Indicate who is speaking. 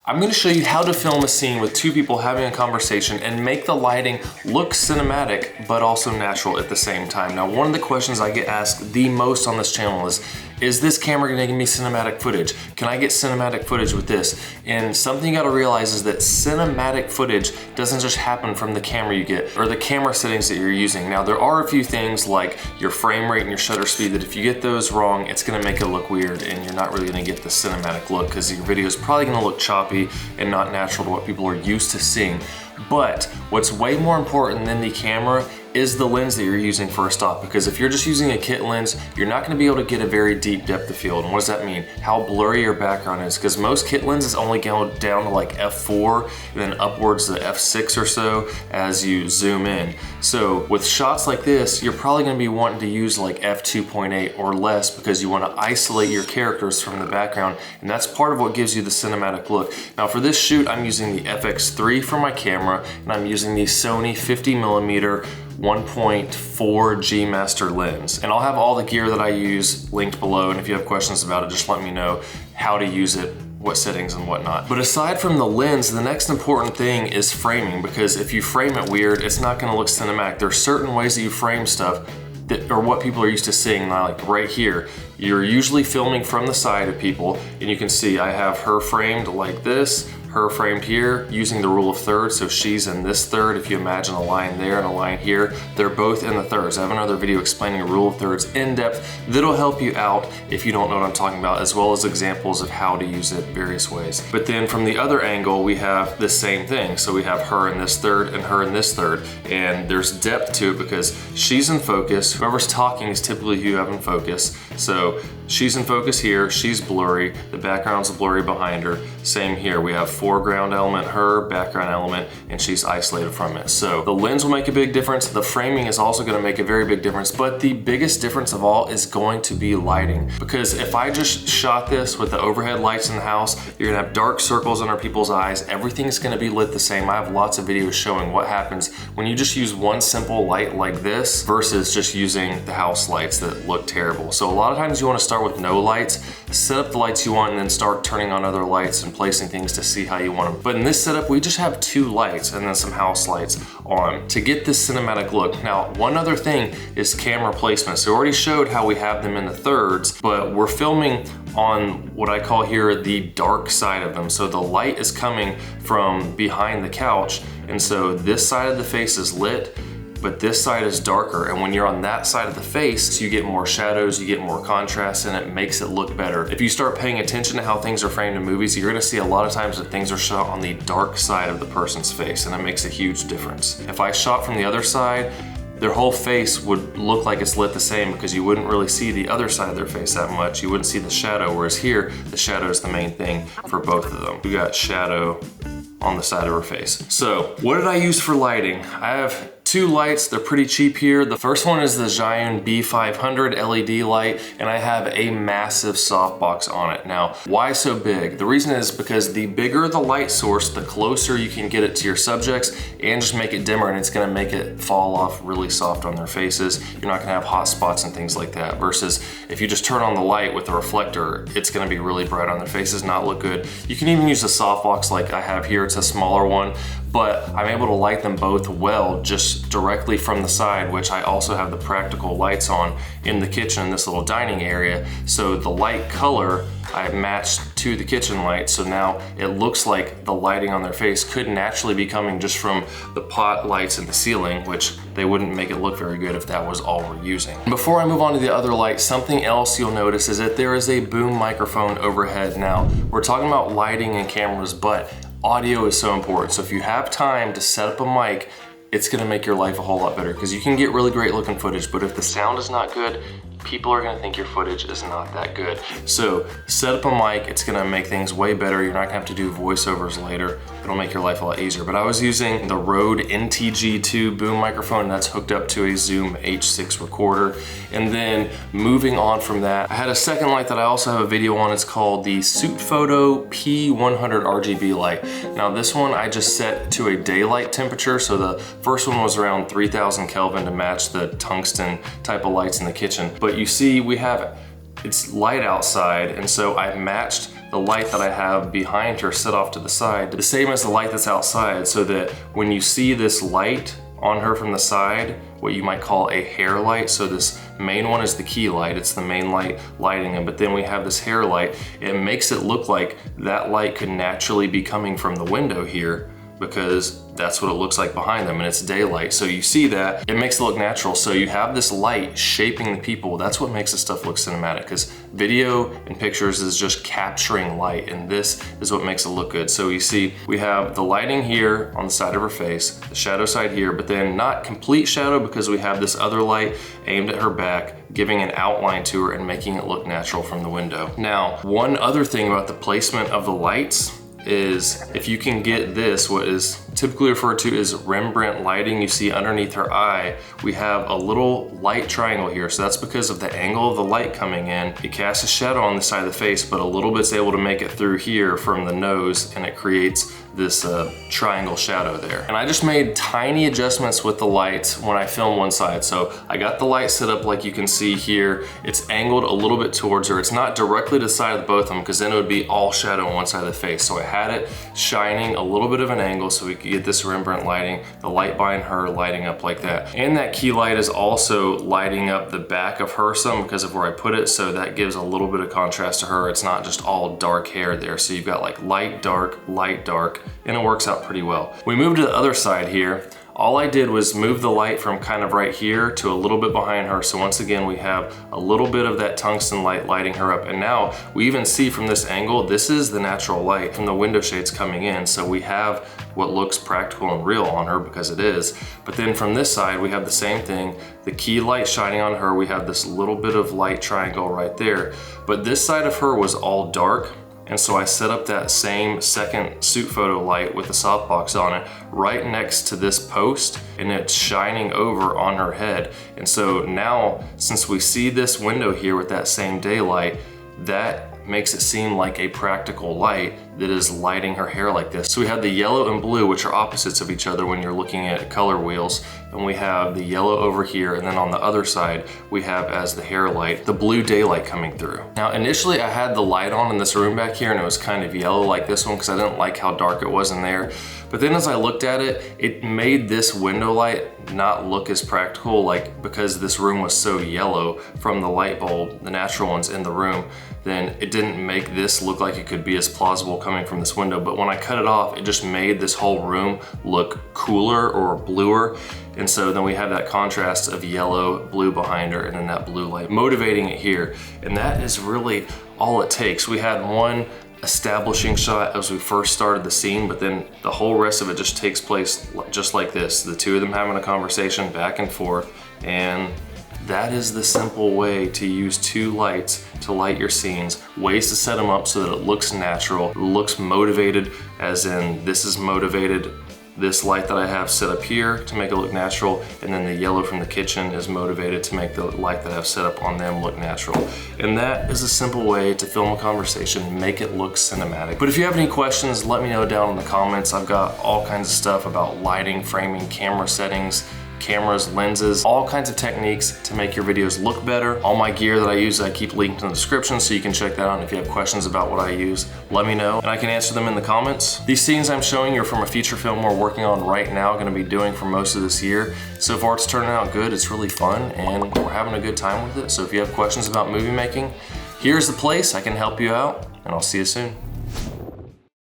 Speaker 1: I'm gonna show you how to film a scene with two people having a conversation and make the lighting look cinematic, but also natural at the same time. Now, one of the questions I get asked the most on this channel is this camera gonna give me cinematic footage? Can I get cinematic footage with this? And something you gotta realize is that cinematic footage doesn't just happen from the camera you get or the camera settings that you're using. Now, there are a few things like your frame rate and your shutter speed that if you get those wrong, it's gonna make it look weird and you're not really gonna get the cinematic look because your video is probably gonna look choppy and not natural to what people are used to seeing. But what's way more important than the camera is the lens that you're using first off, because if you're just using a kit lens, you're not gonna be able to get a very deep depth of field. And what does that mean? How blurry your background is, because most kit lenses only go down to like f4 and then upwards to f6 or so as you zoom in. So with shots like this, you're probably gonna be wanting to use like f2.8 or less because you wanna isolate your characters from the background, and that's part of what gives you the cinematic look. Now for this shoot, I'm using the FX3 for my camera, and I'm using the Sony 50mm 1.4 G Master lens. And I'll have all the gear that I use linked below, and if you have questions about it, just let me know how to use it, what settings and whatnot. But aside from the lens, the next important thing is framing, because if you frame it weird, it's not gonna look cinematic. There are certain ways that you frame stuff that are what people are used to seeing. Now, like right here, you're usually filming from the side of people, and you can see I have her framed like this, her framed here using the rule of thirds, so she's in this third. If you imagine a line there and a line here, they're both in the thirds. I have another video explaining a rule of thirds in depth that'll help you out if you don't know what I'm talking about, as well as examples of how to use it various ways. But then from the other angle, we have the same thing. So we have her in this third and her in this third, and there's depth to it because she's in focus. Whoever's talking is typically who you have in focus. So she's in focus here, she's blurry, the background's blurry behind her. Same here, we have foreground element, her, background element, and she's isolated from it. So the lens will make a big difference. The framing is also gonna make a very big difference, but the biggest difference of all is going to be lighting. Because if I just shot this with the overhead lights in the house, you're gonna have dark circles under people's eyes. Everything's gonna be lit the same. I have lots of videos showing what happens when you just use one simple light like this versus just using the house lights that look terrible. So a lot of times you wanna start with no lights, set up the lights you want, and then start turning on other lights and placing things to see how you want them. But in this setup, we just have two lights and then some house lights on to get this cinematic look. Now, one other thing is camera placement. So I already showed how we have them in the thirds, but we're filming on what I call here the dark side of them. So the light is coming from behind the couch, and so this side of the face is lit, but this side is darker. And when you're on that side of the face, you get more shadows, you get more contrast, and it makes it look better. If you start paying attention to how things are framed in movies, you're gonna see a lot of times that things are shot on the dark side of the person's face, and it makes a huge difference. If I shot from the other side, their whole face would look like it's lit the same because you wouldn't really see the other side of their face that much. You wouldn't see the shadow, whereas here, the shadow is the main thing for both of them. We got shadow on the side of her face. So what did I use for lighting? I have two lights, they're pretty cheap here. The first one is the Zhiyun B500 LED light, and I have a massive softbox on it. Now, why so big? The reason is because the bigger the light source, the closer you can get it to your subjects and just make it dimmer, and it's gonna make it fall off really soft on their faces. You're not gonna have hot spots and things like that, versus if you just turn on the light with the reflector, it's gonna be really bright on their faces, not look good. You can even use a softbox like I have here. It's a smaller one, but I'm able to light them both well just directly from the side, which I also have the practical lights on in the kitchen in this little dining area. So the light color I matched to the kitchen light, so now it looks like the lighting on their face could naturally be coming just from the pot lights in the ceiling, which they wouldn't make it look very good if that was all we're using. Before I move on to the other light, something else you'll notice is that there is a boom microphone overhead. Now, we're talking about lighting and cameras, but audio is so important. So if you have time to set up a mic, it's gonna make your life a whole lot better, because you can get really great looking footage, but if the sound is not good, people are gonna think your footage is not that good. So set up a mic, it's gonna make things way better. You're not gonna have to do voiceovers later. It'll make your life a lot easier. But I was using the Rode NTG2 boom microphone, and that's hooked up to a Zoom H6 recorder. And then moving on from that, I had a second light that I also have a video on. It's called the Suit Photo P100 RGB light. Now this one I just set to a daylight temperature. So the first one was around 3000 Kelvin to match the tungsten type of lights in the kitchen. But you see we have, it's light outside, and so I've matched the light that I have behind her set off to the side, the same as the light that's outside, so that when you see this light on her from the side, what you might call a hair light. So this main one is the key light, it's the main light lighting them, but then we have this hair light. It makes it look like that light could naturally be coming from the window here, because that's what it looks like behind them, and it's daylight. So you see that, it makes it look natural. So you have this light shaping the people. That's what makes this stuff look cinematic, because video and pictures is just capturing light, and this is what makes it look good. So you see, we have the lighting here on the side of her face, the shadow side here, but then not complete shadow because we have this other light aimed at her back, giving an outline to her and making it look natural from the window. Now, one other thing about the placement of the lights is if you can get this, what is typically referred to as Rembrandt lighting, you see underneath her eye, we have a little light triangle here. So that's because of the angle of the light coming in. It casts a shadow on the side of the face, but a little bit's able to make it through here from the nose, and it creates this triangle shadow there. And I just made tiny adjustments with the lights when I film one side. So I got the light set up like you can see here. It's angled a little bit towards her. It's not directly to the side of both of them, because then it would be all shadow on one side of the face. So I had it shining a little bit of an angle so we could get this Rembrandt lighting, the light behind her lighting up like that. And that key light is also lighting up the back of her some because of where I put it, so that gives a little bit of contrast to her. It's not just all dark hair there. So you've got like light, dark, and it works out pretty well. We moved to the other side here. All I did was move the light from kind of right here to a little bit behind her. So once again, we have a little bit of that tungsten light lighting her up. And now we even see from this angle, this is the natural light from the window shades coming in. So we have what looks practical and real on her, because it is. But then from this side, we have the same thing. The key light shining on her, we have this little bit of light triangle right there. But this side of her was all dark. And so I set up that same second suit photo light with the softbox on it right next to this post, and it's shining over on her head. And so now, since we see this window here with that same daylight, that makes it seem like a practical light that is lighting her hair like this. So we have the yellow and blue, which are opposites of each other when you're looking at color wheels. And we have the yellow over here, and then on the other side, we have as the hair light, the blue daylight coming through. Now, initially I had the light on in this room back here, and it was kind of yellow like this one because I didn't like how dark it was in there. But then as I looked at it, it made this window light not look as practical, like because this room was so yellow from the light bulb, the natural ones in the room, then it didn't make this look like it could be as plausible coming from this window. But when I cut it off, it just made this whole room look cooler or bluer. And so then we have that contrast of yellow, blue behind her, and then that blue light motivating it here. And that is really all it takes. We had one establishing shot as we first started the scene, but then the whole rest of it just takes place just like this. The two of them having a conversation back and forth, and that is the simple way to use two lights to light your scenes. Ways to set them up so that it looks natural, looks motivated, as in this is motivated. This light that I have set up here to make it look natural, and then the yellow from the kitchen is motivated to make the light that I've set up on them look natural. And that is a simple way to film a conversation, make it look cinematic. But if you have any questions, let me know down in the comments. I've got all kinds of stuff about lighting, framing, camera settings, cameras, lenses, all kinds of techniques to make your videos look better. All my gear that I use, I keep linked in the description, so you can check that out. And if you have questions about what I use, let me know, and I can answer them in the comments. These scenes I'm showing you are from a feature film we're working on right now, gonna be doing for most of this year. So far it's turning out good, it's really fun, and we're having a good time with it. So if you have questions about movie making, here's the place, I can help you out, and I'll see you soon.